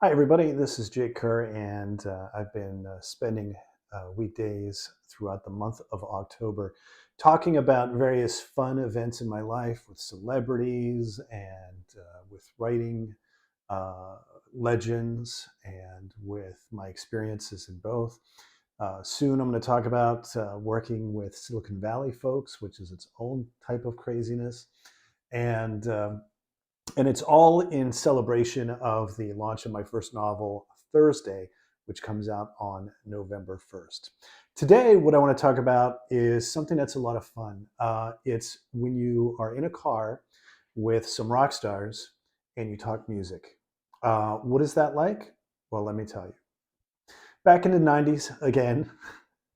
Hi, everybody. This is Jake Kerr, and I've been spending weekdays throughout the month of October talking about various fun events in my life with celebrities and with writing uh, legends and with my experiences in both. Soon, I'm going to talk about working with Silicon Valley folks, which is its own type of craziness. And and it's all in celebration of the launch of my first novel, Thursday, which comes out on November 1st. Today, what I want to talk about is something that's a lot of fun. It's when you are in a car with some rock stars and you talk music. What is that like? Well, let me tell you. Back in the 90s, again,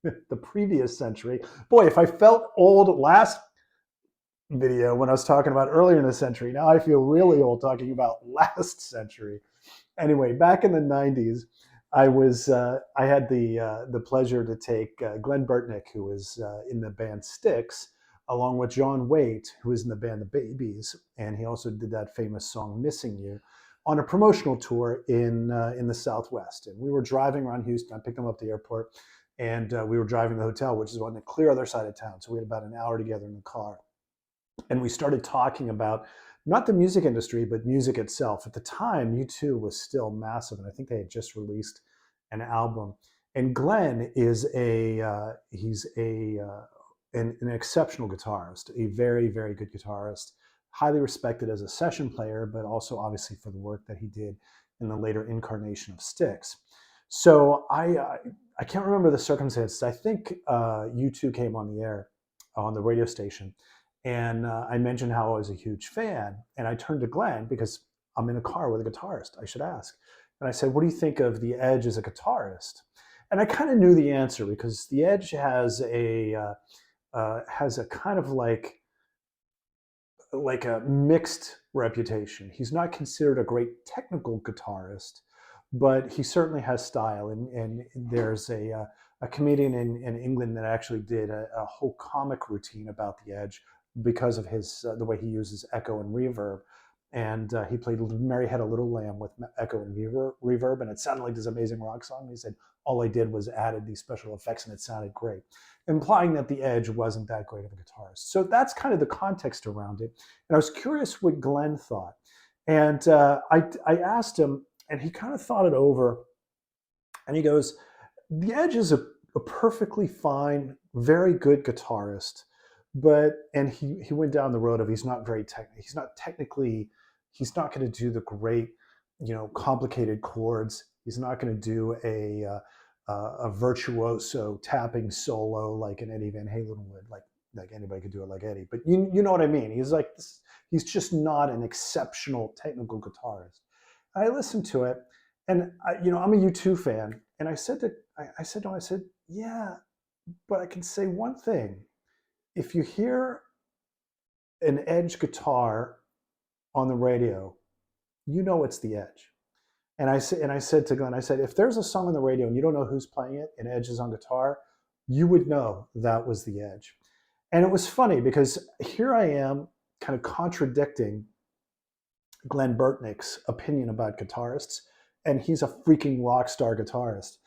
the previous century, boy, if I felt old last video when I was talking about earlier in the century. Now I feel really old talking about last century. Anyway, back in the 90s, I had the pleasure to take Glen Burtnik, who was in the band Styx, along with John Waite, who was in the band The Babies, and he also did that famous song "Missing You," on a promotional tour in the Southwest. And we were driving around Houston. I picked them up at the airport, and we were driving to the hotel, which is on the clear other side of town. So we had about an hour together in the car, and we started talking about not the music industry, but music itself. At the time, U2 was still massive, and I think they had just released an album. And Glenn is an exceptional guitarist, a very, very good guitarist, highly respected as a session player, but also obviously for the work that he did in the later incarnation of Styx. So I can't remember the circumstances. I think U2 came on the air on the radio station, and I mentioned how I was a huge fan. And I turned to Glenn because I'm in a car with a guitarist. I should ask. And I said, "What do you think of the Edge as a guitarist?" And I kind of knew the answer because the Edge has a kind of like a mixed reputation. He's not considered a great technical guitarist, but he certainly has style. And there's a comedian in England that actually did a whole comic routine about the Edge because of his the way he uses echo and reverb. And he played "Mary Had a Little Lamb" with echo and reverb, and it sounded like this amazing rock song. And he said all I did was added these special effects, and it sounded great, implying that the Edge wasn't that great of a guitarist. So that's kind of the context around it. And I was curious what Glenn thought. And I asked him, and he kind of thought it over. And he goes, "The Edge is a perfectly fine, very good guitarist, but," and he went down the road of he's not very technical. He's not technically, he's not going to do the great, complicated chords. He's not going to do a virtuoso tapping solo like an Eddie Van Halen would, like anybody could do it like Eddie. But you know what I mean. He's just not an exceptional technical guitarist. I listened to it, and I'm a U2 fan, and I said to him, I said, "Yeah, but I can say one thing. If you hear an Edge guitar on the radio, you know it's the Edge." And I said to Glenn, I said, "If there's a song on the radio and you don't know who's playing it, and Edge is on guitar, you would know that was the Edge." And it was funny because here I am, kind of contradicting Glenn Burtnik's opinion about guitarists, and he's a freaking rock star guitarist.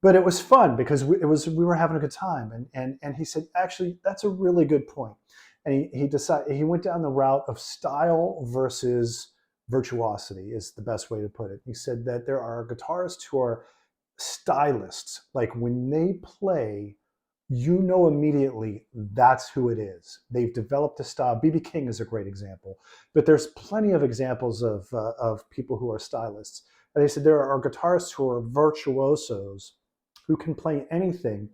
But it was fun because we were having a good time, and he said, "Actually, that's a really good point." And he went down the route of style versus virtuosity is the best way to put it. He said that there are guitarists who are stylists, like when they play, you know immediately that's who it is. They've developed a style. BB King is a great example, but there's plenty of examples of people who are stylists. And they said there are guitarists who are virtuosos who can play anything,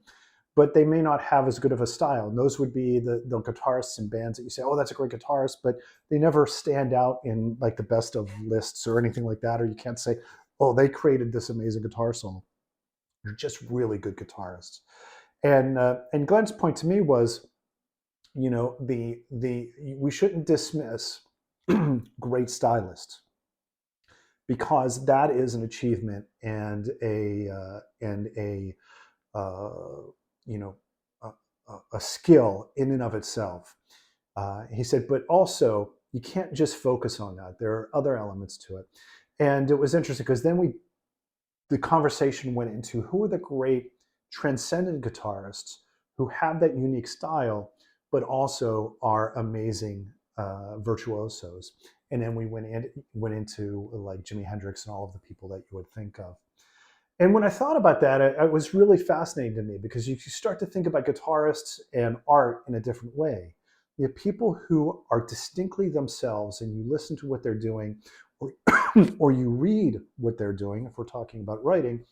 but they may not have as good of a style. And those would be the guitarists in bands that you say, "Oh, that's a great guitarist," but they never stand out in like the best of lists or anything like that. Or you can't say, "Oh, they created this amazing guitar solo." They're just really good guitarists. And Glenn's point to me was, the we shouldn't dismiss great stylists because that is an achievement and a uh, you know a, a skill in and of itself. He said, but also you can't just focus on that. There are other elements to it. And it was interesting because then the conversation went into who are the great transcendent guitarists who have that unique style, but also are amazing virtuosos. And then we went into like Jimi Hendrix and all of the people that you would think of. And when I thought about that, it was really fascinating to me because you start to think about guitarists and art in a different way. You have people who are distinctly themselves, and you listen to what they're doing, or, or you read what they're doing, if we're talking about writing,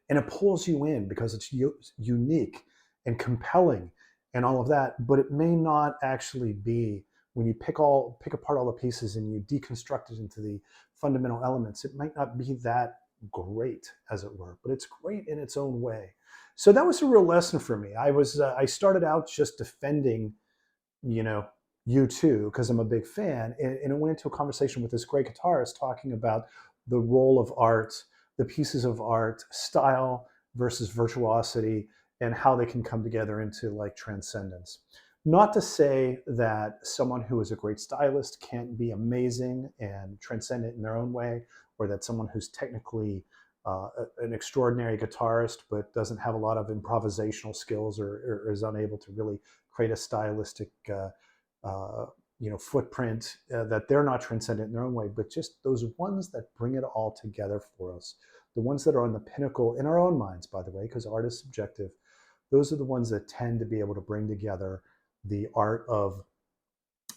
and it pulls you in because it's unique and compelling and all of that. But it may not actually be, when you pick apart all the pieces and you deconstruct it into the fundamental elements, it might not be that great, as it were, but it's great in its own way. So that was a real lesson for me. I started out just defending, you know, U2 because I'm a big fan, and it went into a conversation with this great guitarist talking about the role of art, the pieces of art, style versus virtuosity, and how they can come together into like transcendence. Not to say that someone who is a great stylist can't be amazing and transcendent in their own way, or that someone who's technically an extraordinary guitarist but doesn't have a lot of improvisational skills, or is unable to really create a stylistic footprint, that they're not transcendent in their own way. But just those ones that bring it all together for us, the ones that are on the pinnacle in our own minds, by the way, because art is subjective, those are the ones that tend to be able to bring together the art of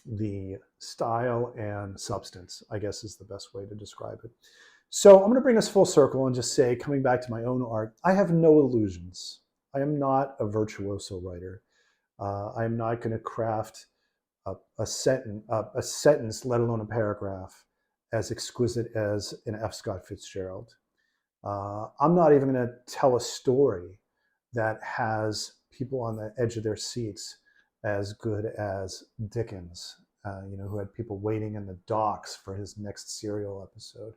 the style and substance, I guess is the best way to describe it. So I'm going to bring us full circle and just say, coming back to my own art, I have no illusions. I am not a virtuoso writer. I am not going to craft a sentence, let alone a paragraph, as exquisite as an F. Scott Fitzgerald. I'm not even going to tell a story that has people on the edge of their seats as good as Dickens, who had people waiting in the docks for his next serial episode.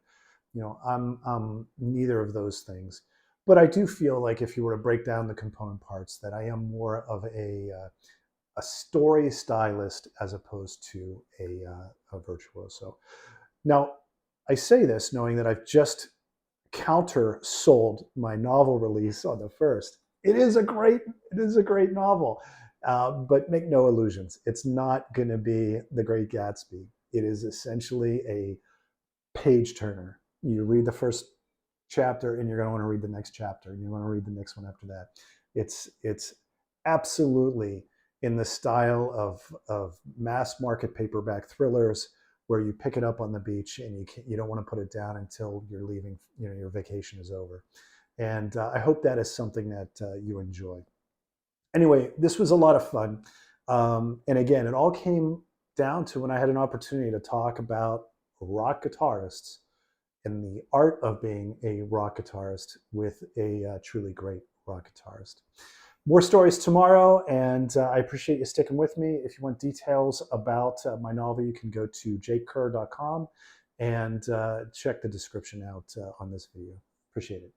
I'm neither of those things. But I do feel like if you were to break down the component parts, that I am more of a story stylist as opposed to a virtuoso. Now, I say this knowing that I've just counter sold my novel release on the 1st. It is a great novel, but make no illusions. It's not going to be The Great Gatsby. It is essentially a page turner. You read the first chapter and you're going to want to read the next chapter, and you want to read the next one after that. It's absolutely in the style of mass market paperback thrillers, where you pick it up on the beach and you don't want to put it down until you're leaving, your vacation is over. And I hope that is something that you enjoy. Anyway, this was a lot of fun. And again, it all came down to when I had an opportunity to talk about rock guitarists and the art of being a rock guitarist with a truly great rock guitarist. More stories tomorrow, and I appreciate you sticking with me. If you want details about my novel, you can go to jakekerr.com and check the description out on this video. Appreciate it.